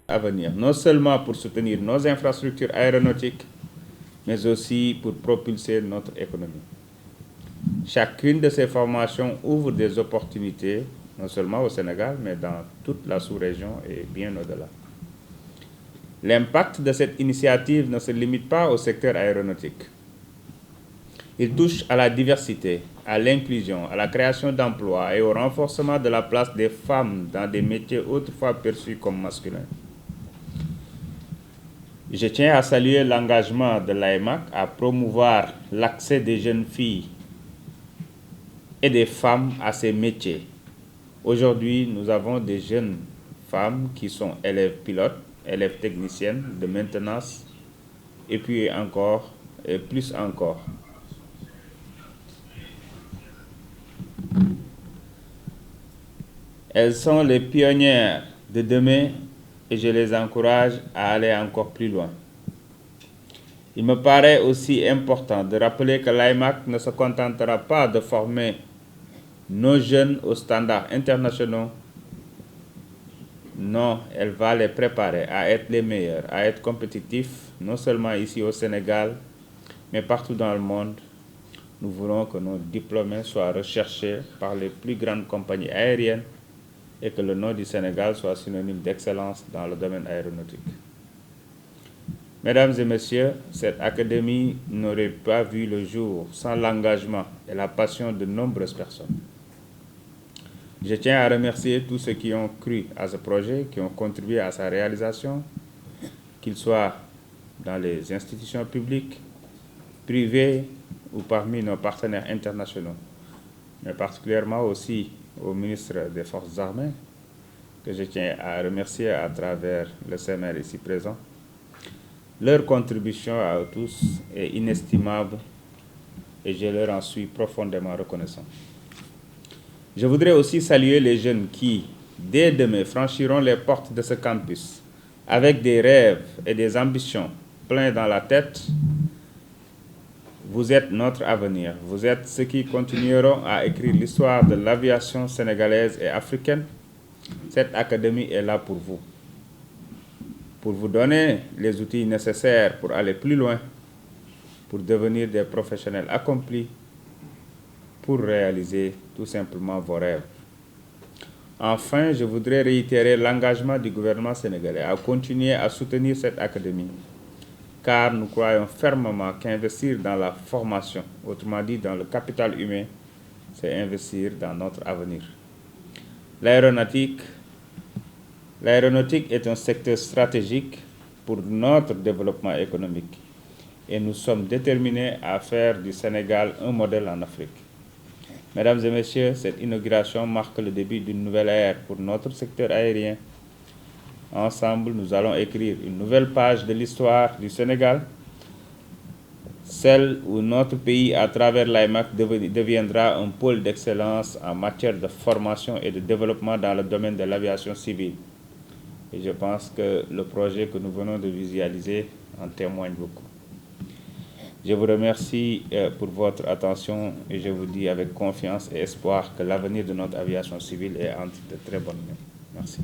À venir, non seulement pour soutenir nos infrastructures aéronautiques, mais aussi pour propulser notre économie. Chacune de ces formations ouvre des opportunités, non seulement au Sénégal, mais dans toute la sous-région et bien au-delà. L'impact de cette initiative ne se limite pas au secteur aéronautique. Il touche à la diversité, à l'inclusion, à la création d'emplois et au renforcement de la place des femmes dans des métiers autrefois perçus comme masculins. Je tiens à saluer l'engagement de l'AEMAC à promouvoir l'accès des jeunes filles et des femmes à ces métiers. Aujourd'hui, nous avons des jeunes femmes qui sont élèves pilotes, élèves techniciennes de maintenance, et puis encore, et plus encore. Elles sont les pionnières de demain et je les encourage à aller encore plus loin. Il me paraît aussi important de rappeler que l'AEMAC ne se contentera pas de former nos jeunes aux standards internationaux. Non, elle va les préparer à être les meilleurs, à être compétitifs, non seulement ici au Sénégal, mais partout dans le monde. Nous voulons que nos diplômés soient recherchés par les plus grandes compagnies aériennes et que le nom du Sénégal soit synonyme d'excellence dans le domaine aéronautique. Mesdames et messieurs, cette académie n'aurait pas vu le jour sans l'engagement et la passion de nombreuses personnes. Je tiens à remercier tous ceux qui ont cru à ce projet, qui ont contribué à sa réalisation, qu'ils soient dans les institutions publiques, privées ou parmi nos partenaires internationaux, mais particulièrement aussi au ministre des Forces armées, que je tiens à remercier à travers le CMR ici présent. Leur contribution à eux tous est inestimable et je leur en suis profondément reconnaissant. Je voudrais aussi saluer les jeunes qui, dès demain, franchiront les portes de ce campus avec des rêves et des ambitions pleins dans la tête. Vous êtes notre avenir. Vous êtes ceux qui continueront à écrire l'histoire de l'aviation sénégalaise et africaine. Cette académie est là pour vous donner les outils nécessaires pour aller plus loin, pour devenir des professionnels accomplis, pour réaliser tout simplement vos rêves. Enfin, je voudrais réitérer l'engagement du gouvernement sénégalais à continuer à soutenir cette académie, car nous croyons fermement qu'investir dans la formation, autrement dit dans le capital humain, c'est investir dans notre avenir. L'aéronautique est un secteur stratégique pour notre développement économique et nous sommes déterminés à faire du Sénégal un modèle en Afrique. Mesdames et messieurs, cette inauguration marque le début d'une nouvelle ère pour notre secteur aérien. Ensemble, nous allons écrire une nouvelle page de l'histoire du Sénégal, celle où notre pays, à travers l'AEMAC, deviendra un pôle d'excellence en matière de formation et de développement dans le domaine de l'aviation civile. Et je pense que le projet que nous venons de visualiser en témoigne beaucoup. Je vous remercie pour votre attention et je vous dis avec confiance et espoir que l'avenir de notre aviation civile est entre de très bonnes mains. Merci.